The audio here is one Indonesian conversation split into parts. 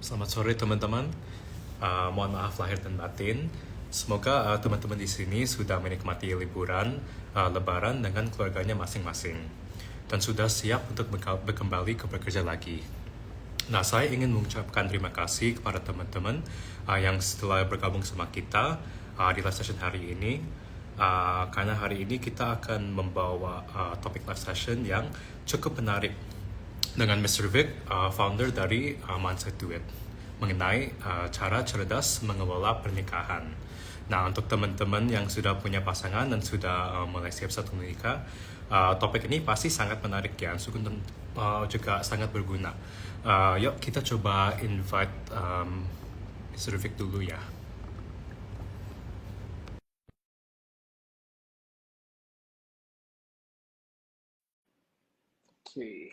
Selamat sore teman-teman. Mohon maaf lahir dan batin. Semoga teman-teman di sini sudah menikmati liburan Lebaran dengan keluarganya masing-masing dan sudah siap untuk kembali ke bekerja lagi. Nah, saya ingin mengucapkan terima kasih kepada teman-teman yang setelah bergabung sama kita di live session hari ini. Karena hari ini kita akan membawa topik live session yang cukup menarik dengan Mr. Vic, founder dari Mindset Duet, mengenai cara cerdas mengelola pernikahan. Nah, untuk teman-teman yang sudah punya pasangan dan sudah mulai siap-siap menikah, topik ini pasti sangat menarik ya, juga sangat berguna. Yuk kita coba invite Mr. Vic dulu ya. Oke.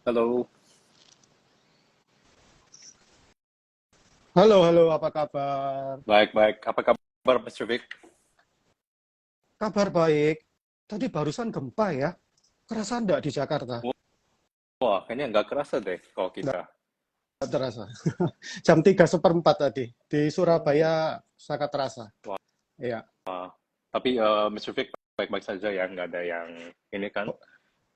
Halo. Halo, apa kabar? Baik. Apa kabar, Mr. Vic? Kabar baik. Tadi barusan gempa ya. Kerasa enggak di Jakarta? Wah, kayaknya nggak kerasa deh kalau Enggak kita. terasa. Jam 3:04 tadi. Di Surabaya sangat terasa. Wah, Iya. tapi Mr. Vic baik-baik saja ya, nggak ada yang ini kan.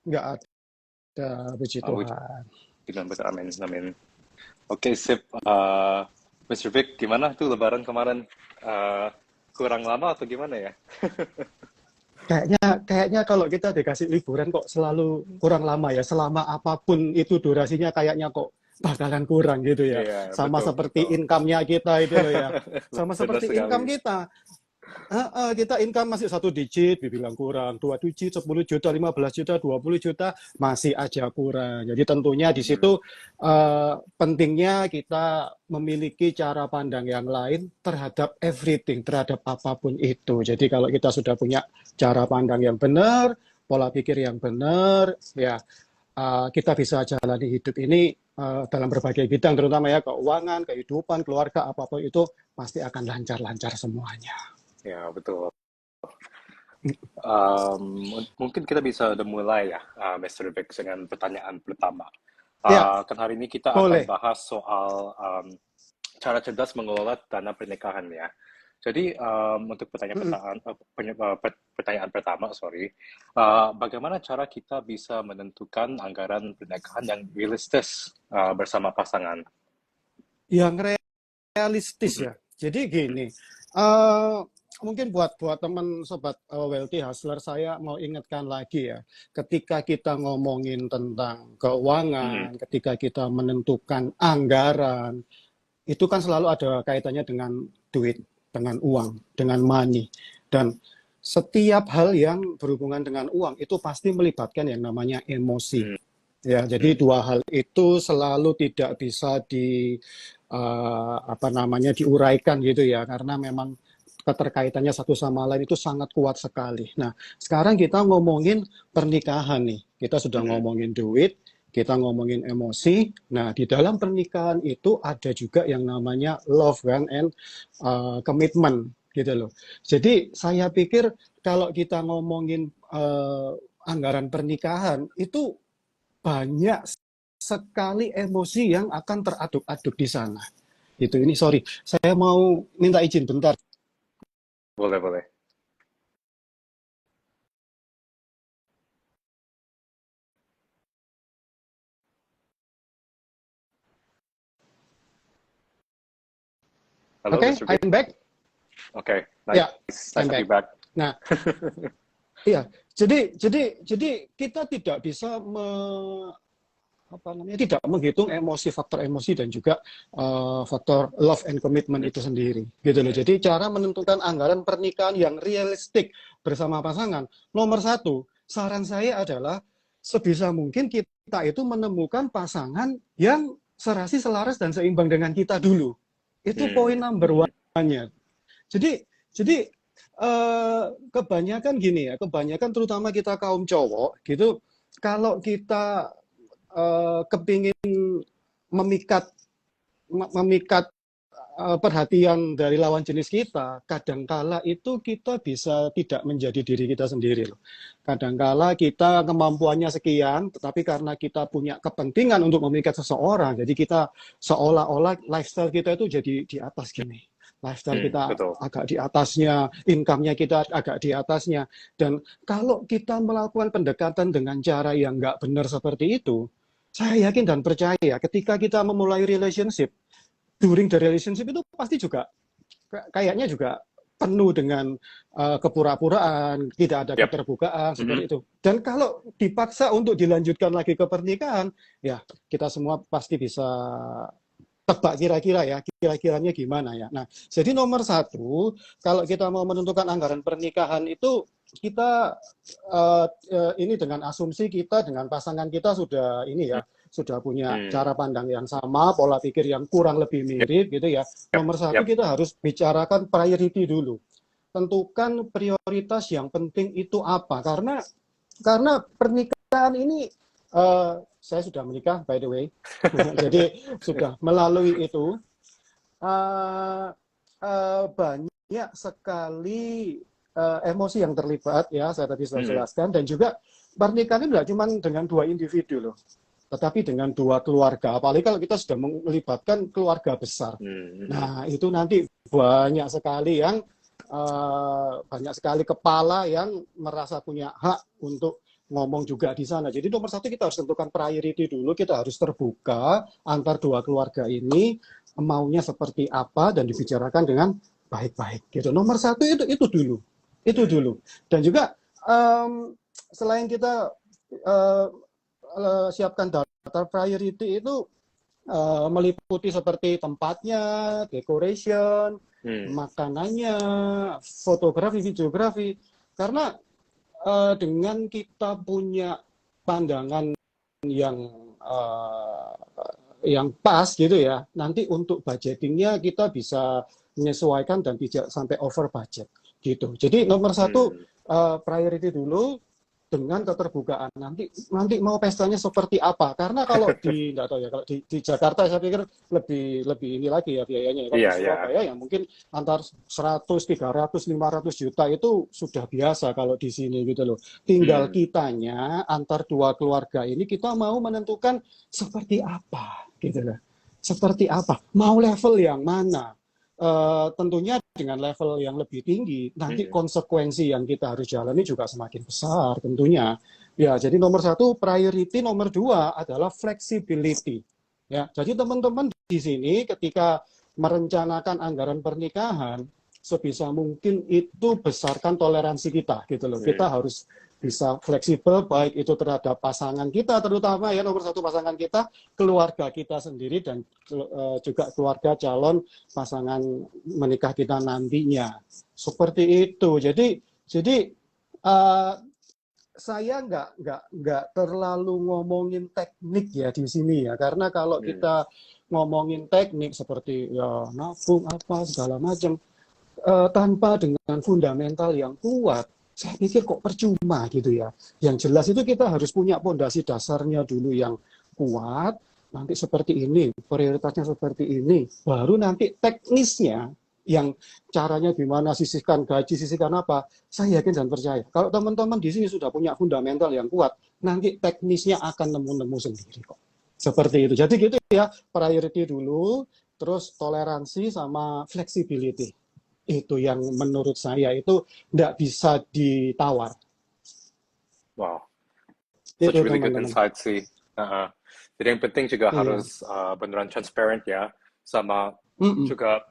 Enggak ada, puji Puji Tuhan. Tuhan besar, amin, amin. Oke, sip. Mr. Vic, gimana tuh Lebaran kemarin? Kurang lama atau gimana ya? Kayaknya kalau kita dikasih liburan kok selalu kurang lama ya. Selama apapun itu durasinya kayaknya kok bakalan kurang gitu ya. Iya, Sama betul, seperti betul. income-nya kita itu loh ya. Sama Benar seperti income sekali. kita. Kita income masih 1 digit, dibilang kurang. 2 digit, 10 juta, 15 juta, 20 juta, masih aja kurang. Jadi tentunya di situ pentingnya kita memiliki cara pandang yang lain terhadap everything, terhadap apapun itu. Jadi kalau kita sudah punya cara pandang yang benar, pola pikir yang benar, ya kita bisa jalani hidup ini dalam berbagai bidang, terutama ya keuangan, kehidupan, keluarga, apapun itu pasti akan lancar-lancar semuanya. Ya, betul. Mungkin kita bisa udah mulai ya, Mr. Vic, dengan pertanyaan pertama. Ya, Kan hari ini kita akan boleh. bahas soal cara cerdas mengelola dana pernikahan ya. Jadi untuk Mm-mm. pertanyaan pertama, bagaimana cara kita bisa menentukan anggaran pernikahan yang realistis bersama pasangan? Yang realistis Mhm. ya. Jadi gini, eh mungkin buat teman sobat Wealthy Hustler, saya mau ingatkan lagi ya, ketika kita ngomongin tentang Mhm. keuangan, ketika kita menentukan anggaran, itu kan selalu ada kaitannya dengan duit, dengan uang, dengan money. Dan setiap hal yang berhubungan dengan uang itu pasti melibatkan yang namanya emosi. Mhm. Ya, jadi dua hal itu selalu tidak bisa diuraikan gitu ya, karena memang keterkaitannya satu sama lain itu sangat kuat sekali. Nah, sekarang kita ngomongin pernikahan nih, kita sudah Mhm. ngomongin duit, kita ngomongin emosi. Nah, di dalam pernikahan itu ada juga yang namanya love kan, and commitment gitu loh. Jadi saya pikir kalau kita ngomongin anggaran pernikahan itu banyak sekali emosi yang akan teraduk-aduk di sana. Itu ini sorry, saya mau minta izin bentar. Boleh. Halo, Oke, Mr. Vic. I'm back. Oke, Ya, nice I'm to be back. back. Nah, iya, jadi kita tidak bisa tidak menghitung emosi, faktor emosi dan juga faktor love and commitment itu sendiri, gitu loh. Jadi cara menentukan anggaran pernikahan yang realistik bersama pasangan, nomor satu, saran saya adalah sebisa mungkin kita itu menemukan pasangan yang serasi, selaras dan seimbang dengan kita dulu. Itu poin number one-nya. Jadi kebanyakan gini ya, kebanyakan terutama kita kaum cowok gitu, kalau kita kepingin memikat memikat perhatian dari lawan jenis kita, kadangkala itu kita bisa tidak menjadi diri kita sendiri loh. Kadangkala kita kemampuannya sekian, tetapi karena kita punya kepentingan untuk memikat seseorang, jadi kita seolah-olah lifestyle kita itu jadi di atas gini. Lifestyle kita Betul. agak di atasnya, income-nya kita agak di atasnya. Dan kalau kita melakukan pendekatan dengan cara yang nggak benar seperti itu, saya yakin dan percaya ketika kita memulai relationship, during the relationship itu pasti juga kayaknya juga penuh dengan kepura-puraan, tidak ada Yap. keterbukaan seperti itu. Dan kalau dipaksa untuk dilanjutkan lagi ke pernikahan, ya kita semua pasti bisa tebak kira-kira ya, kira-kiranya gimana ya. Nah, jadi nomor satu, kalau kita mau menentukan anggaran pernikahan itu kita ini dengan asumsi kita dengan pasangan kita sudah ini ya, sudah punya cara pandang yang sama, pola pikir yang kurang lebih mirip gitu ya. Nomor satu kita harus bicarakan priority dulu. Tentukan prioritas yang penting itu apa, karena pernikahan ini saya sudah menikah by the way, jadi sudah melalui itu banyak sekali emosi yang terlibat ya, saya tadi sudah jelaskan, dan juga pernikahan ini tidak cuma dengan dua individu loh, tetapi dengan dua keluarga, apalagi kalau kita sudah melibatkan keluarga besar. Nah itu nanti banyak sekali kepala yang merasa punya hak untuk ngomong juga di sana. Jadi nomor satu kita harus tentukan priority dulu, kita harus terbuka antar dua keluarga ini maunya seperti apa dan dibicarakan dengan baik-baik gitu. Nomor satu itu dulu. Dan juga selain kita siapkan data priority itu meliputi seperti tempatnya, decoration, makanannya, fotografi, videografi, karena dengan kita punya pandangan yang pas gitu ya, nanti untuk budgetingnya kita bisa menyesuaikan dan tidak sampai over budget gitu. Jadi nomor satu priority dulu dengan keterbukaan. Nanti mau pestanya seperti apa? Karena kalau nggak tahu ya, kalau di Jakarta saya pikir lebih ini lagi ya biayanya. Kalau di Surabaya ya mungkin antar 100, 300, 500 juta itu sudah biasa kalau di sini gitu loh. Tinggal kitanya antar dua keluarga ini kita mau menentukan seperti apa gitu loh. Seperti apa? Mau level yang mana? Tentunya dengan level yang lebih tinggi, nanti konsekuensi yang kita harus jalani juga semakin besar tentunya. Ya, jadi nomor satu priority, nomor dua adalah flexibility. Ya, jadi teman-teman di sini ketika merencanakan anggaran pernikahan, sebisa mungkin itu besarkan toleransi kita gitu loh. Kita harus bisa fleksibel, baik itu terhadap pasangan kita, terutama ya nomor satu pasangan kita, keluarga kita sendiri, dan juga keluarga calon pasangan menikah kita nantinya. Seperti itu. Jadi saya nggak terlalu ngomongin teknik ya di sini ya, karena kalau kita ngomongin teknik seperti ya nabung apa segala macam tanpa dengan fundamental yang kuat, saya pikir kok percuma gitu ya. Yang jelas itu kita harus punya pondasi dasarnya dulu yang kuat, nanti seperti ini, prioritasnya seperti ini, baru nanti teknisnya yang caranya gimana, sisihkan gaji, sisihkan apa, saya yakin dan percaya. Kalau teman-teman di sini sudah punya fundamental yang kuat, nanti teknisnya akan nemu-nemu sendiri kok. Seperti itu. Jadi gitu ya, priority dulu, terus toleransi sama flexibility. Itu yang menurut saya itu tidak bisa ditawar. Wow, such Itu really good teman-teman. insight sih. Jadi yang penting juga harus beneran transparent ya, sama juga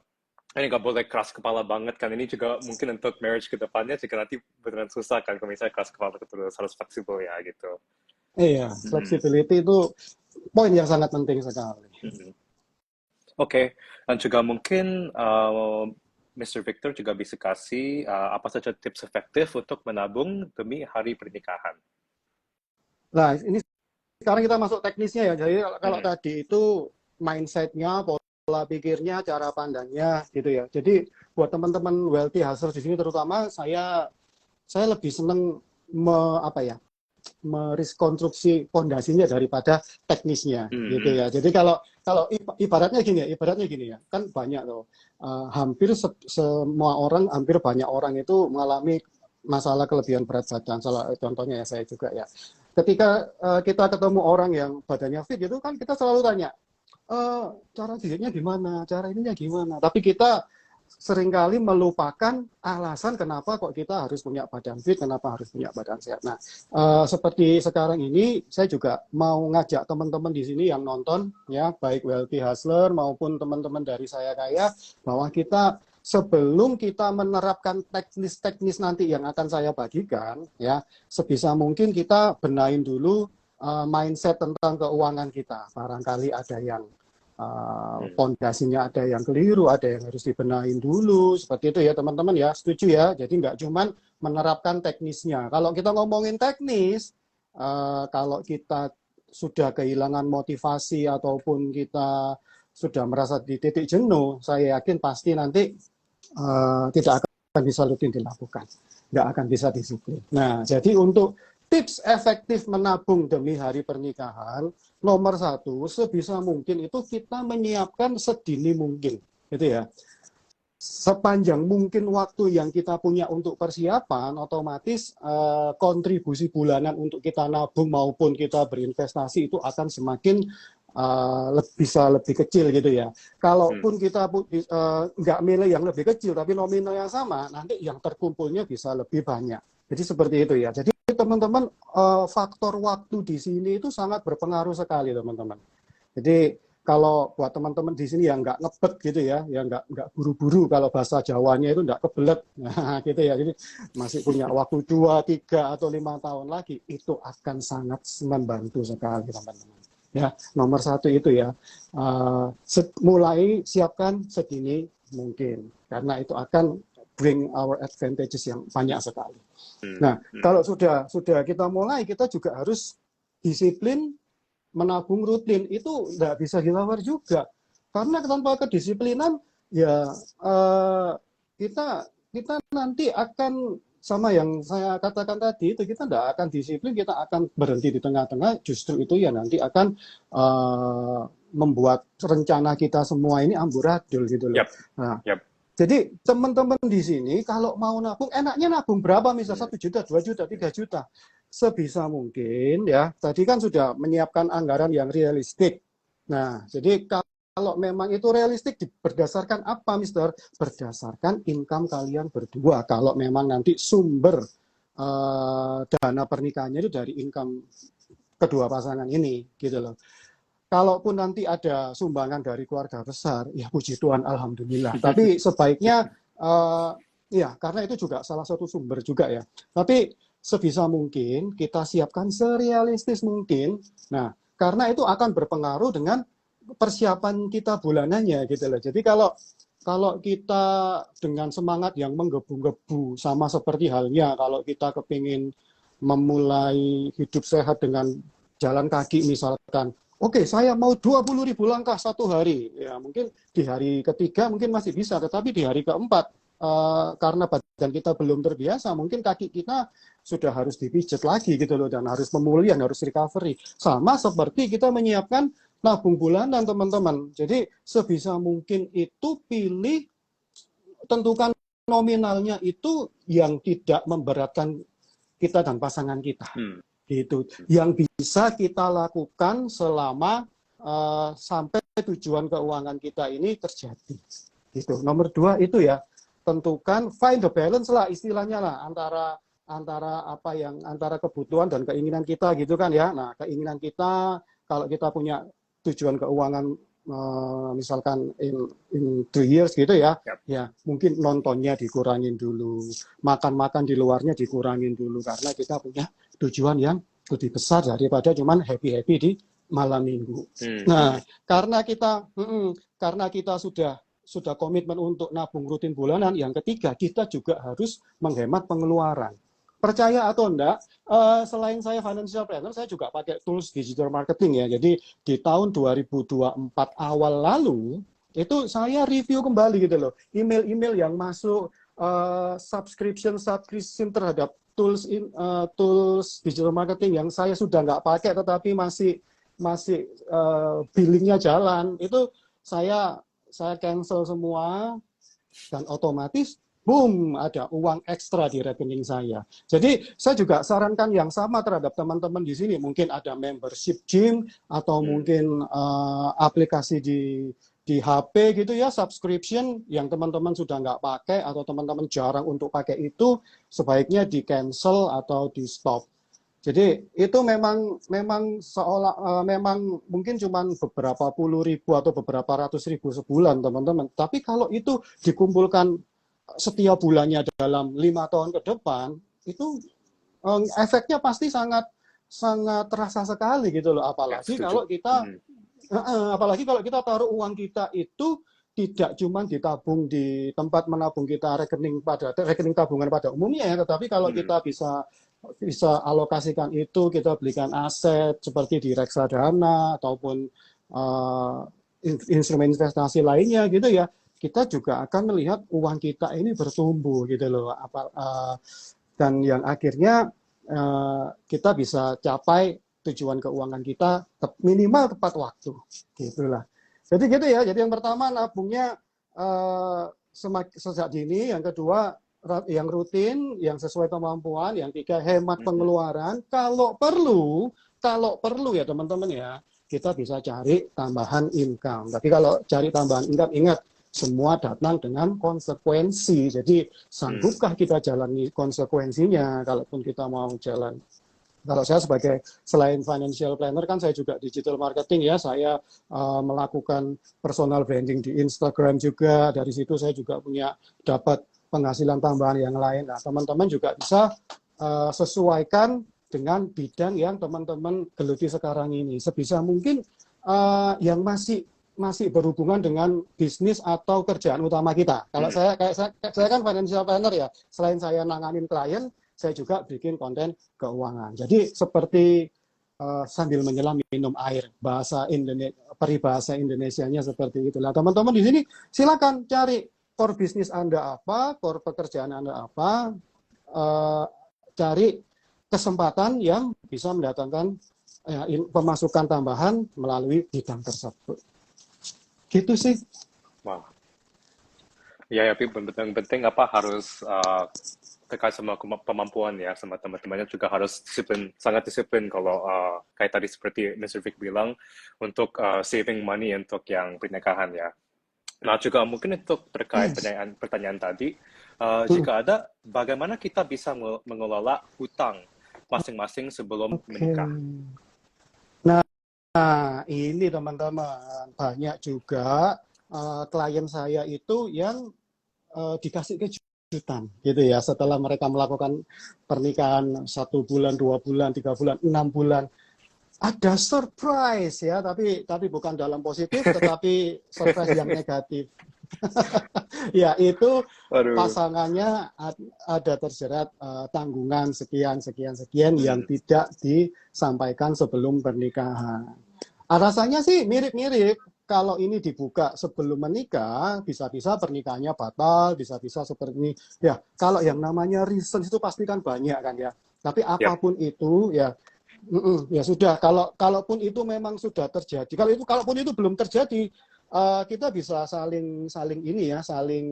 ini nggak boleh keras kepala banget kan. Ini juga mungkin untuk marriage ke depannya juga nanti beneran susah kan kalau misalnya keras kepala terus, harus fleksibel ya gitu. Iya, flexibility itu poin yang sangat penting sekali. Oke, dan juga mungkin Mr. Victor juga bisa kasih apa saja tips efektif untuk menabung demi hari pernikahan. Nah, ini sekarang kita masuk teknisnya ya. Jadi kalau tadi itu mindset-nya, pola pikirnya, cara pandangnya gitu ya. Jadi buat teman-teman wealthy hustlers di sini terutama saya lebih seneng merekonstruksi pondasinya daripada teknisnya gitu ya. Jadi kalau ibaratnya gini ya, kan banyak loh, hampir semua orang, hampir banyak orang itu mengalami masalah kelebihan berat badan. Salah contohnya ya saya juga ya. Ketika kita ketemu orang yang badannya fit itu kan kita selalu tanya, cara dietnya gimana, cara ininya gimana. Tapi kita seringkali melupakan alasan kenapa kok kita harus punya badan fit, kenapa harus punya badan sehat. Nah, seperti sekarang ini, saya juga mau ngajak teman-teman di sini yang nonton, ya, baik Wealthy Hustler maupun teman-teman dari Saya Kaya, bahwa kita sebelum kita menerapkan teknis-teknis nanti yang akan saya bagikan, ya, sebisa mungkin kita benahin dulu mindset tentang keuangan kita. Barangkali ada yang pondasinya ada yang keliru, ada yang harus dibenahin dulu, seperti itu ya teman-teman ya, setuju ya. Jadi nggak cuman menerapkan teknisnya. Kalau kita ngomongin teknis, kalau kita sudah kehilangan motivasi ataupun kita sudah merasa di titik jenuh, saya yakin pasti nanti tidak akan bisa rutin dilakukan, nggak akan bisa disiplin. Nah, jadi untuk tips efektif menabung demi hari pernikahan, nomor 1, sebisa mungkin itu kita menyiapkan sedini mungkin, gitu ya. Sepanjang mungkin waktu yang kita punya untuk persiapan, otomatis kontribusi bulanan untuk kita nabung maupun kita berinvestasi itu akan semakin bisa lebih kecil gitu ya. Kalaupun kita nggak milih yang lebih kecil, tapi nominal yang sama, nanti yang terkumpulnya bisa lebih banyak. Jadi seperti itu ya. Jadi teman-teman, faktor waktu di sini itu sangat berpengaruh sekali teman-teman. Jadi kalau buat teman-teman di sini yang nggak ngebet gitu ya, yang nggak buru-buru, kalau bahasa Jawanya itu nggak kebelet, nah gitu ya. Jadi masih punya waktu 2, 3 atau 5 tahun lagi, itu akan sangat membantu sekali teman-teman. Ya, nomor 1 itu ya, mulai siapkan sedini mungkin, karena itu akan bring our advantages yang banyak sekali. Nah, kalau sudah kita mulai, kita juga harus disiplin menabung rutin. Itu nggak bisa dilawar juga, karena tanpa kedisiplinan ya kita nanti akan sama yang saya katakan tadi itu, kita nggak akan disiplin, kita akan berhenti di tengah-tengah. Justru itu ya nanti akan membuat rencana kita semua ini amburadul gitu loh. Nah, jadi teman-teman di sini kalau mau nabung, enaknya nabung berapa? Misal 1 juta, 2 juta, 3 juta. Sebisa mungkin ya, tadi kan sudah menyiapkan anggaran yang realistik. Nah, jadi kalau memang itu realistik, berdasarkan apa, Mister? Berdasarkan income kalian berdua. Kalau memang nanti sumber dana pernikahannya itu dari income kedua pasangan ini, gitu loh. Kalaupun nanti ada sumbangan dari keluarga besar, ya puji Tuhan, alhamdulillah. Tapi sebaiknya, ya karena itu juga salah satu sumber juga ya. Tapi sebisa mungkin kita siapkan serealistis mungkin. Nah, karena itu akan berpengaruh dengan persiapan kita bulanannya gitu loh. Jadi kalau kita dengan semangat yang menggebu-gebu, sama seperti halnya kalau kita kepingin memulai hidup sehat dengan jalan kaki misalkan. Oke, saya mau 20.000 langkah 1 hari. Ya, mungkin di hari ketiga mungkin masih bisa, tetapi di hari keempat, karena badan kita belum terbiasa, mungkin kaki kita sudah harus dipijat lagi gitu loh, dan harus pemulihan, harus recovery. Sama seperti kita menyiapkan nabung bulanan, teman-teman. Jadi sebisa mungkin itu tentukan nominalnya itu yang tidak memberatkan kita dan pasangan kita. Gitu, yang bisa kita lakukan selama sampai tujuan keuangan kita ini terjadi. Gitu. Nomor 2 itu ya, tentukan find the balance lah istilahnya lah, antara kebutuhan dan keinginan kita gitu kan ya. Nah, keinginan kita, kalau kita punya tujuan keuangan misalkan in 2 years gitu ya, ya mungkin nontonnya dikurangin dulu, makan di luarnya dikurangin dulu, karena kita punya tujuan yang lebih besar daripada cuman happy di malam minggu. Nah, karena kita sudah komitmen untuk nabung rutin bulanan, yang ketiga kita juga harus menghemat pengeluaran. Percaya atau enggak, selain saya financial planner, saya juga pakai tools digital marketing ya. Jadi di tahun 2024 awal lalu, itu saya review kembali gitu loh. Email-email yang masuk, subscription terhadap tools digital marketing yang saya sudah nggak pakai tetapi masih billingnya jalan, itu saya cancel semua dan otomatis boom, ada uang ekstra di rekening saya. Jadi saya juga sarankan yang sama terhadap teman-teman di sini. Mungkin ada membership gym atau mungkin aplikasi di HP gitu ya, subscription yang teman-teman sudah nggak pakai atau teman-teman jarang untuk pakai itu, sebaiknya di cancel atau di stop. Jadi itu memang memang mungkin cuma beberapa puluh ribu atau beberapa ratus ribu sebulan teman-teman. Tapi kalau itu dikumpulkan setiap bulannya dalam 5 tahun ke depan, itu efeknya pasti sangat terasa sekali gitu loh. Apalagi kalau kita taruh uang kita itu tidak cuma ditabung di tempat menabung kita rekening tabungan pada umumnya ya, tetapi kalau kita bisa alokasikan itu, kita belikan aset seperti di reksadana ataupun instrumen investasi lainnya gitu ya, kita juga akan melihat uang kita ini bertumbuh gitu loh, dan yang akhirnya kita bisa capai tujuan keuangan kita minimal tepat waktu gitulah. Jadi gitu ya. Jadi yang pertama nabungnya sejak dini, yang kedua yang rutin, yang sesuai kemampuan, yang tiga hemat pengeluaran. Kalau perlu ya teman-teman ya, kita bisa cari tambahan income. Tapi kalau cari tambahan income, ingat semua datang dengan konsekuensi. Jadi sanggupkah kita jalani konsekuensinya kalaupun kita mau jalan. Kalau saya selain financial planner kan saya juga digital marketing ya, saya melakukan personal branding di Instagram juga. Dari situ saya juga dapat penghasilan tambahan yang lain. Nah, teman-teman juga bisa sesuaikan dengan bidang yang teman-teman geluti sekarang ini. Sebisa mungkin yang masih berhubungan dengan bisnis atau kerjaan utama kita. Kalau saya kan financial planner ya, selain saya nanganin klien, saya juga bikin konten keuangan. Jadi seperti sambil menyelam minum air, peribahasa Indonesianya seperti itulah. Teman-teman di sini silakan cari core bisnis Anda apa, core pekerjaan Anda apa, cari kesempatan yang bisa mendatangkan pemasukan tambahan melalui bidang tersebut. Gitu sih. Wah. Ya, tapi penting harus terkait sama kemampuan ya, sama teman-temannya juga harus sangat disiplin kalau kayak tadi seperti Mr. Vic bilang, untuk saving money untuk yang pernikahan ya. Nah, juga mungkin untuk terkait pertanyaan tadi, jika ada, bagaimana kita bisa mengelola hutang masing-masing sebelum menikah? Nah, ini teman-teman, banyak juga klien saya itu yang dikasih kejutan gitu ya, setelah mereka melakukan pernikahan 1 bulan, 2 bulan, 3 bulan, 6 bulan. Ada surprise ya, tapi bukan dalam positif, tetapi surprise yang negatif. Ya, itu pasangannya ada terjerat tanggungan sekian yang tidak disampaikan sebelum pernikahan. Rasanya sih mirip-mirip. Kalau ini dibuka sebelum menikah, bisa-bisa pernikahannya batal, bisa-bisa seperti ini. Ya, kalau yang namanya reason itu pasti kan banyak kan ya. Tapi apapun itu ya, ya sudah. Kalaupun itu memang sudah terjadi, kalaupun itu belum terjadi, kita bisa saling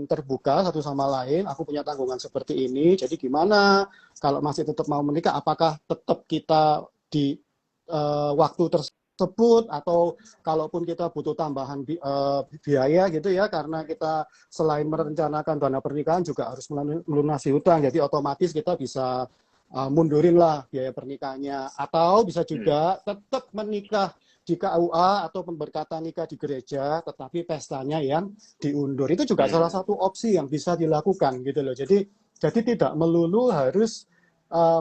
terbuka satu sama lain. Aku punya tanggungan seperti ini, jadi gimana? Kalau masih tetap mau menikah, apakah tetap kita di waktu tersebut, atau kalaupun kita butuh tambahan biaya gitu ya, karena kita selain merencanakan dana pernikahan juga harus melunasi hutang, jadi otomatis kita bisa mundurin lah biaya pernikahannya, atau bisa juga tetap menikah di KUA atau pemberkatan nikah di gereja, tetapi pestanya yang diundur. Itu juga salah satu opsi yang bisa dilakukan gitu loh. Jadi tidak melulu harus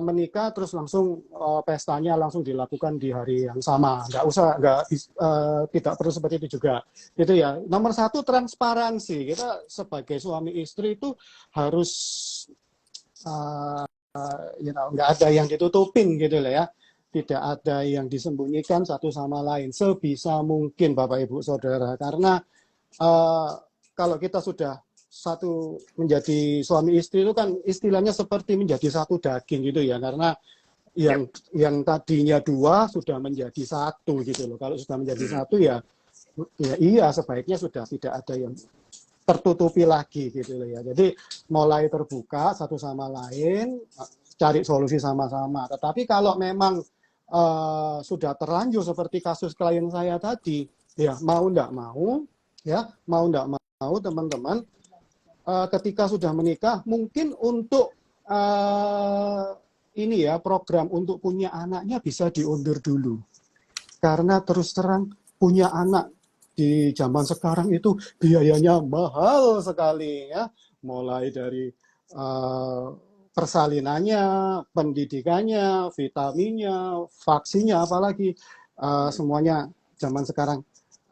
menikah terus langsung pestanya langsung dilakukan di hari yang sama. Tidak perlu seperti itu juga. Gitu ya. Nomor 1, transparansi. Kita sebagai suami istri itu harus nggak ada yang ditutupin gitu loh ya. Tidak ada yang disembunyikan satu sama lain sebisa mungkin Bapak Ibu Saudara, karena kalau kita sudah menjadi suami istri itu kan istilahnya seperti menjadi satu daging gitu ya, karena yang tadinya dua sudah menjadi satu gitu loh. Kalau sudah menjadi satu ya iya sebaiknya sudah tidak ada yang tertutupi lagi gitu loh ya. Jadi mulai terbuka satu sama lain, cari solusi sama-sama. Tetapi kalau memang sudah terlanjur seperti kasus klien saya tadi, ya mau ndak mau teman-teman, ketika sudah menikah mungkin untuk ini ya program untuk punya anaknya bisa diundur dulu, karena terus terang punya anak di zaman sekarang itu biayanya mahal sekali ya, mulai dari persalinannya, pendidikannya, vitaminnya, vaksinnya, apalagi semuanya zaman sekarang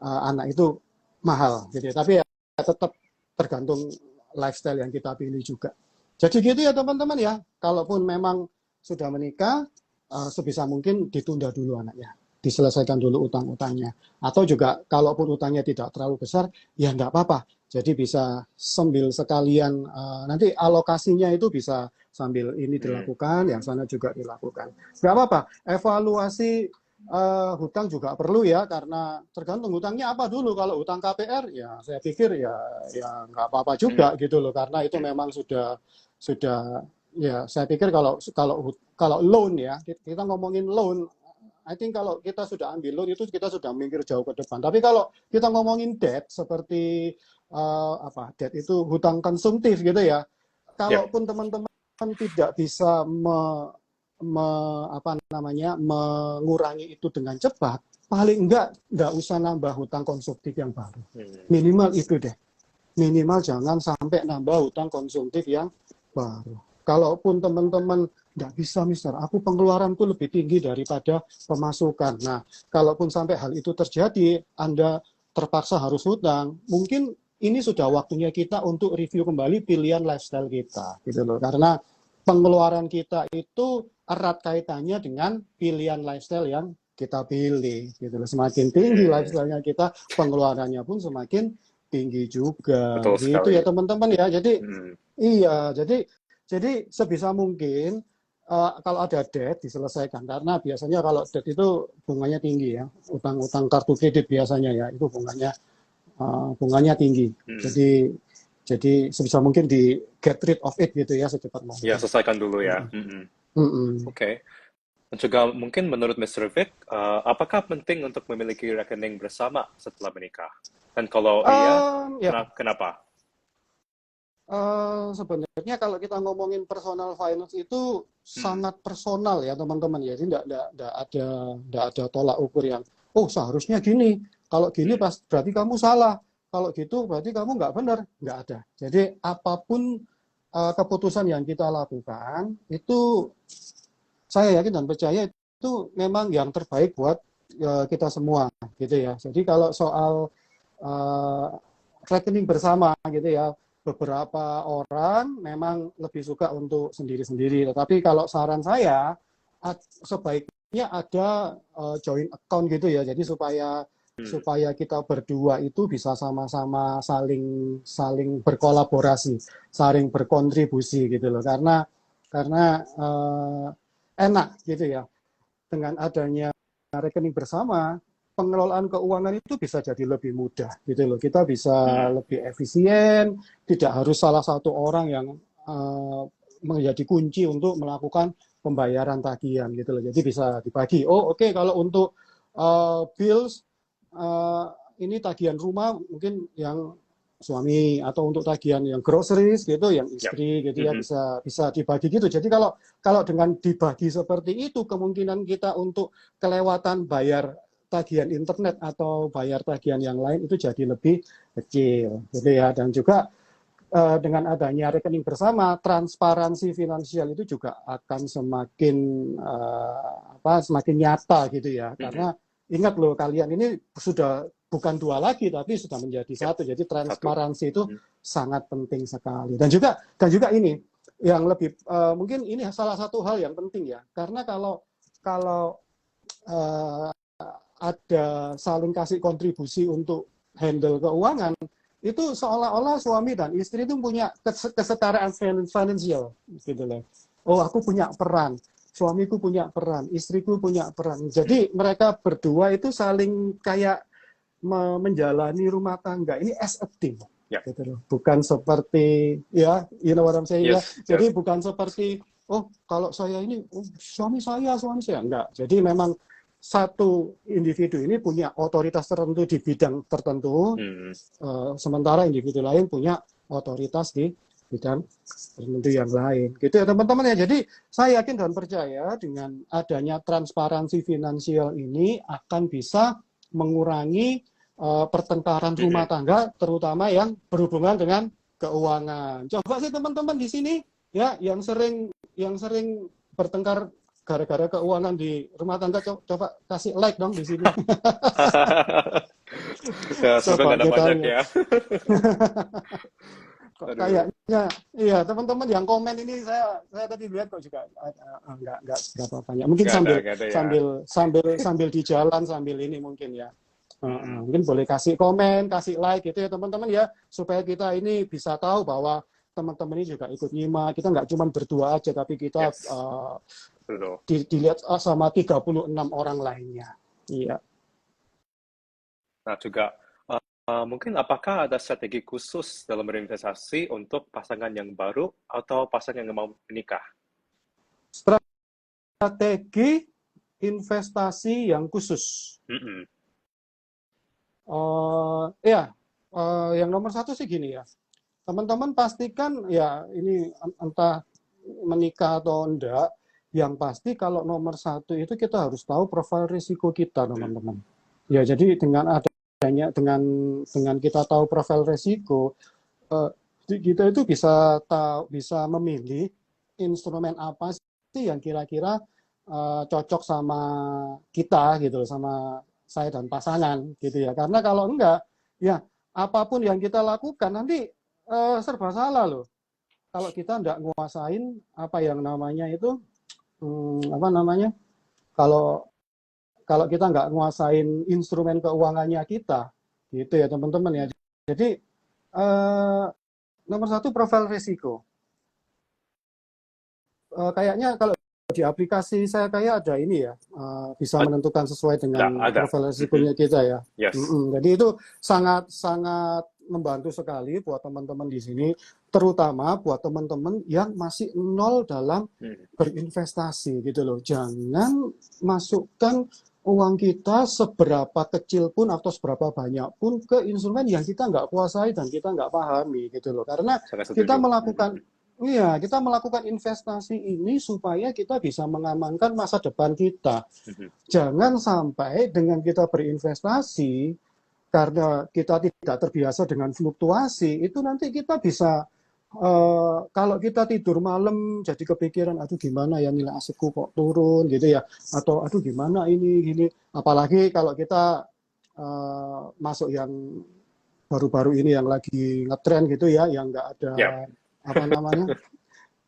anak itu mahal gitu. Tapi ya tetap tergantung lifestyle yang kita pilih juga. Jadi gitu ya teman-teman ya, kalaupun memang sudah menikah, sebisa mungkin ditunda dulu anaknya, diselesaikan dulu utang-utangnya. Atau juga kalaupun utangnya tidak terlalu besar, ya enggak apa-apa. Jadi bisa sambil sekalian, nanti alokasinya itu bisa sambil ini dilakukan, yang sana juga dilakukan. Enggak apa-apa, evaluasi hutang juga perlu ya, karena tergantung hutangnya apa dulu. Kalau hutang KPR, ya saya pikir ya enggak apa-apa juga gitu loh, karena itu memang sudah ya saya pikir kalau loan ya, kita ngomongin loan, I think kalau kita sudah ambil loan itu kita sudah mikir jauh ke depan. Tapi kalau kita ngomongin debt seperti debt itu hutang konsumtif gitu ya. Kalaupun teman-teman tidak bisa mengurangi itu dengan cepat, paling enggak usah nambah hutang konsumtif yang baru. Minimal itu deh. Minimal jangan sampai nambah hutang konsumtif yang baru. Kalaupun teman-teman nggak bisa, Mister, aku pengeluaranku lebih tinggi daripada pemasukan. Nah, kalaupun sampai hal itu terjadi, Anda terpaksa harus hutang, mungkin ini sudah waktunya kita untuk review kembali pilihan lifestyle kita, gitu loh. Karena pengeluaran kita itu erat kaitannya dengan pilihan lifestyle yang kita pilih, gitu loh. Semakin tinggi lifestyle-nya kita, pengeluarannya pun semakin tinggi juga. Betul gitu sekali. ya teman-teman ya. Jadi iya, jadi sebisa mungkin kalau ada debt diselesaikan, karena biasanya kalau debt itu bunganya tinggi ya, utang-utang kartu kredit biasanya ya itu bunganya tinggi. Jadi sebisa mungkin di get rid of it gitu ya secepat mungkin. Ya, selesaikan dulu ya. Oke. Dan juga mungkin menurut Mr. Vic, apakah penting untuk memiliki rekening bersama setelah menikah? Dan kalau iya, kenapa? Sebenarnya kalau kita ngomongin personal finance itu sangat personal ya teman-teman ya, jadi tidak ada tolak ukur yang seharusnya gini, kalau gini berarti kamu salah, kalau gitu berarti kamu nggak benar, nggak ada. Jadi apapun keputusan yang kita lakukan itu saya yakin dan percaya itu memang yang terbaik buat kita semua gitu ya. Jadi kalau soal rekening bersama gitu ya, beberapa orang memang lebih suka untuk sendiri-sendiri. Tetapi kalau saran saya, sebaiknya ada joint account gitu ya. Jadi supaya kita berdua itu bisa sama-sama saling berkolaborasi, saling berkontribusi gitu loh. Karena enak gitu ya. Dengan adanya rekening bersama, pengelolaan keuangan itu bisa jadi lebih mudah gitu loh. Kita bisa lebih efisien, tidak harus salah satu orang yang menjadi kunci untuk melakukan pembayaran tagihan gitu loh. Jadi bisa dibagi. Oke, kalau untuk bills ini tagihan rumah mungkin yang suami, atau untuk tagihan yang groceries gitu yang istri gitu ya, bisa dibagi gitu. Jadi kalau dengan dibagi seperti itu, kemungkinan kita untuk kelewatan bayar tagihan internet atau bayar tagihan yang lain itu jadi lebih kecil gitu ya. Dan juga dengan adanya rekening bersama, transparansi finansial itu juga akan semakin nyata gitu ya. Karena ingat loh, kalian ini sudah bukan dua lagi tapi sudah menjadi satu. Jadi transparansi itu sangat penting sekali. Dan juga ini yang lebih mungkin ini salah satu hal yang penting ya. Karena kalau ada saling kasih kontribusi untuk handle keuangan, itu seolah-olah suami dan istri itu punya kesetaraan finansial gitu loh. Oh, aku punya peran, suamiku punya peran, istriku punya peran. Jadi mereka berdua itu saling kayak menjalani rumah tangga ini as a team. Gitu loh. Bukan seperti ya, you know what I'm saying ya. Jadi bukan seperti oh kalau saya ini suami saya enggak. Jadi memang satu individu ini punya otoritas tertentu di bidang tertentu, sementara individu lain punya otoritas di bidang tertentu yang lain. Gitu ya teman-teman ya. Jadi saya yakin dan percaya dengan adanya transparansi finansial ini akan bisa mengurangi pertengkaran rumah tangga, terutama yang berhubungan dengan keuangan. Coba sih teman-teman di sini ya yang sering bertengkar gara-gara keuangan di rumah tangga, coba kasih like dong di sini. Ya, semoga ada banyak ya. Kayaknya iya teman-teman yang komen ini saya tadi lihat kok juga enggak berapa banyak. Mungkin sambil di jalan sambil ini mungkin ya. Mungkin boleh kasih komen, kasih like gitu ya teman-teman ya, supaya kita ini bisa tahu bahwa teman-teman ini juga ikut nyimak. Kita nggak cuma berdua aja, tapi kita dilihat sama 36 orang lainnya. Iya. Nah juga mungkin apakah ada strategi khusus dalam berinvestasi untuk pasangan yang baru atau pasangan yang mau menikah? Strategi investasi yang khusus. Yang nomor satu sih gini ya, teman-teman pastikan ya ini entah menikah atau enggak, yang pasti kalau nomor satu itu kita harus tahu profil risiko kita teman-teman. Ya jadi dengan adanya dengan kita tahu profil risiko, kita itu bisa memilih instrumen apa sih yang kira-kira cocok sama kita gitu, sama saya dan pasangan gitu ya. Karena kalau enggak ya apapun yang kita lakukan nanti serba salah loh. Kalau kita enggak nguasain apa yang namanya itu kalau kita enggak nguasain instrumen keuangannya kita gitu ya teman-teman ya. Jadi nomor satu profil risiko. Kayaknya kalau di aplikasi saya kayak ada ini ya, bisa menentukan sesuai dengan profil risikonya kita ya. Jadi itu sangat membantu sekali buat teman-teman di sini, terutama buat teman-teman yang masih nol dalam berinvestasi gitu loh. Jangan masukkan uang kita seberapa kecil pun atau seberapa banyak pun ke instrumen yang kita nggak kuasai dan kita nggak pahami gitu loh. Karena kita melakukan investasi ini supaya kita bisa mengamankan masa depan kita. Jangan sampai dengan kita berinvestasi, karena kita tidak terbiasa dengan fluktuasi, itu nanti kita bisa, kalau kita tidur malam jadi kepikiran, aduh gimana ya nilai asetku kok turun gitu ya, atau aduh gimana ini gini. Apalagi kalau kita masuk yang baru-baru ini yang lagi ngetren gitu ya, yang nggak ada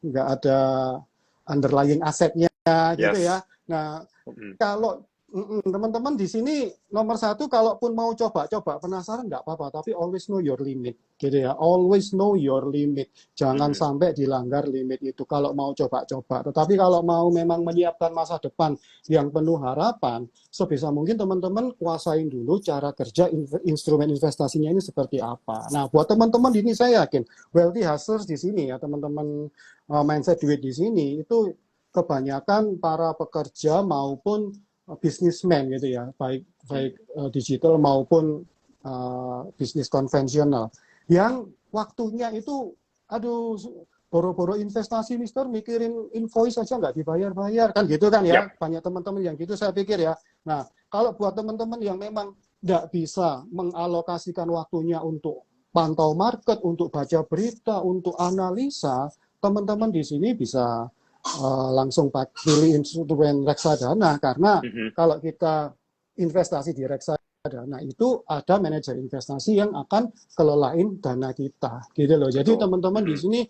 nggak ada underlying asetnya gitu ya. Nah, kalau teman-teman di sini nomor satu, kalaupun mau coba-coba penasaran nggak apa-apa, tapi always know your limit gitu ya. Always know your limit. Jangan sampai dilanggar limit itu kalau mau coba-coba. Tetapi kalau mau memang menyiapkan masa depan yang penuh harapan, sebisa mungkin teman-teman kuasain dulu cara kerja instrumen investasinya ini seperti apa. Nah, buat teman-teman ini saya yakin wealthy hustlers di sini ya, teman-teman mindset duit di sini itu kebanyakan para pekerja maupun bisnismen gitu ya, baik digital maupun bisnis konvensional, yang waktunya itu aduh boro-boro investasi mister, mikirin invoice aja nggak dibayar-bayar kan gitu kan ya. Banyak teman-teman yang gitu saya pikir ya. Nah, kalau buat teman-teman yang memang nggak bisa mengalokasikan waktunya untuk pantau market, untuk baca berita, untuk analisa, teman-teman di sini bisa langsung pilih instrumen reksadana, karena kalau kita investasi di reksadana itu ada manajer investasi yang akan kelolain dana kita gitu loh. Jadi teman-teman di sini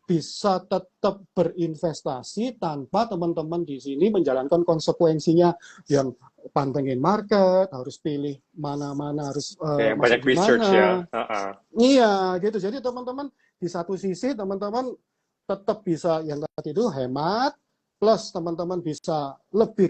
bisa tetap berinvestasi tanpa teman-teman di sini menjalankan konsekuensinya yang pantengin market, harus pilih mana-mana harus yang masuk banyak di research ya. mana. Iya, gitu. Jadi teman-teman di satu sisi teman-teman tetap bisa yang tadi itu hemat, plus teman-teman bisa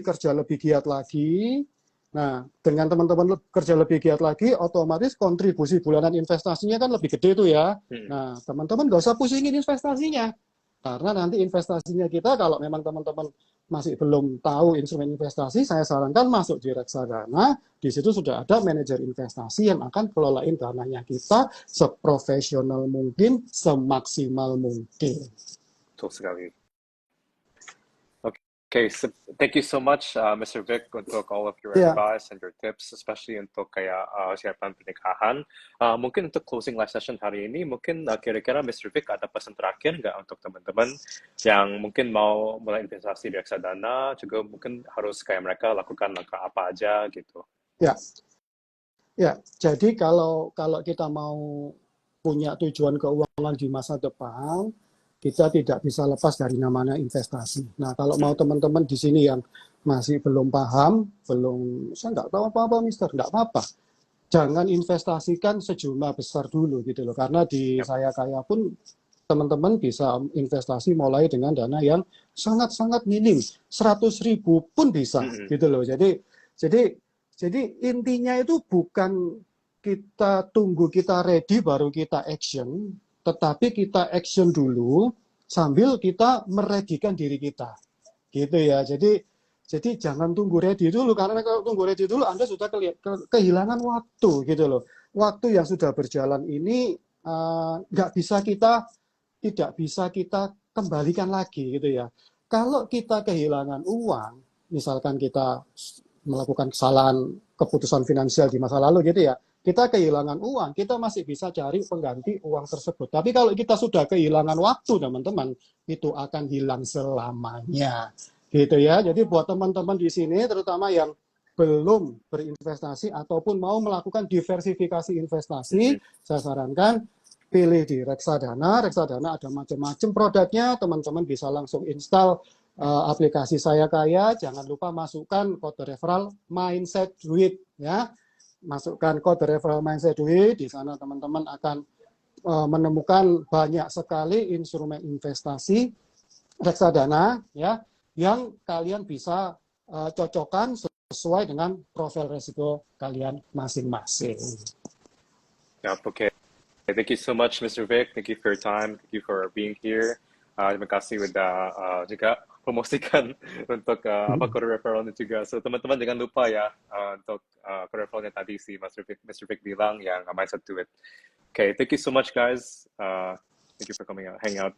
kerja lebih giat lagi. Nah, dengan teman-teman kerja lebih giat lagi, otomatis kontribusi bulanan investasinya kan lebih gede tuh ya. Nah, teman-teman nggak usah pusingin investasinya. Karena nanti investasinya kita, kalau memang teman-teman masih belum tahu instrumen investasi, saya sarankan masuk di reksadana. Di situ sudah ada manajer investasi yang akan kelolain dananya kita seprofesional mungkin, semaksimal mungkin. Betul sekali. Okay, so thank you so much, Mr. Vic, untuk all of your advice and your tips, especially untuk kayak siapan pernikahan. Mungkin untuk closing live session hari ini, mungkin kira-kira Mr. Vic ada pesan terakhir nggak untuk teman-teman yang mungkin mau mulai investasi di reksadana, juga mungkin harus kayak mereka lakukan langkah apa aja gitu. Ya. Jadi kalau kita mau punya tujuan keuangan di masa depan, kita tidak bisa lepas dari namanya investasi. Nah, kalau mau teman-teman di sini yang masih belum paham, saya nggak tahu apa-apa, Mister, nggak apa-apa. Jangan investasikan sejumlah besar dulu gitu loh. Karena di Saya Kaya pun teman-teman bisa investasi mulai dengan dana yang sangat-sangat minim, 100.000 pun bisa gitu loh. Jadi intinya itu bukan kita tunggu kita ready baru kita action, tetapi kita action dulu sambil kita meredikan diri kita, gitu ya. Jadi jangan tunggu ready dulu, karena kalau tunggu ready dulu Anda sudah kehilangan waktu, gitu loh. Waktu yang sudah berjalan ini tidak bisa kita kembalikan lagi, gitu ya. Kalau kita kehilangan uang, misalkan kita melakukan kesalahan keputusan finansial di masa lalu, gitu ya. Kita kehilangan uang, kita masih bisa cari pengganti uang tersebut. Tapi kalau kita sudah kehilangan waktu, teman-teman, itu akan hilang selamanya. Gitu ya. Jadi buat teman-teman di sini, terutama yang belum berinvestasi ataupun mau melakukan diversifikasi investasi, saya sarankan pilih di reksadana. Reksadana ada macam-macam produknya, teman-teman bisa langsung install aplikasi Saya Kaya. Jangan lupa masukkan kode referral Mindset Duit ya. Masukkan kode referral Mindset Duit, di sana teman-teman akan menemukan banyak sekali instrumen investasi reksadana ya yang kalian bisa cocokkan sesuai dengan profil risiko kalian masing-masing. Okay. Thank you so much, Mr. Vic. Thank you for your time. Thank you for being here. Terima kasih udah juga promosikan untuk kode referralnya juga. So teman-teman jangan lupa ya untuk kode referralnya tadi si Mr. Vic bilang yang Mindset Duit. Okay, thank you so much guys. Thank you for coming out, hang out.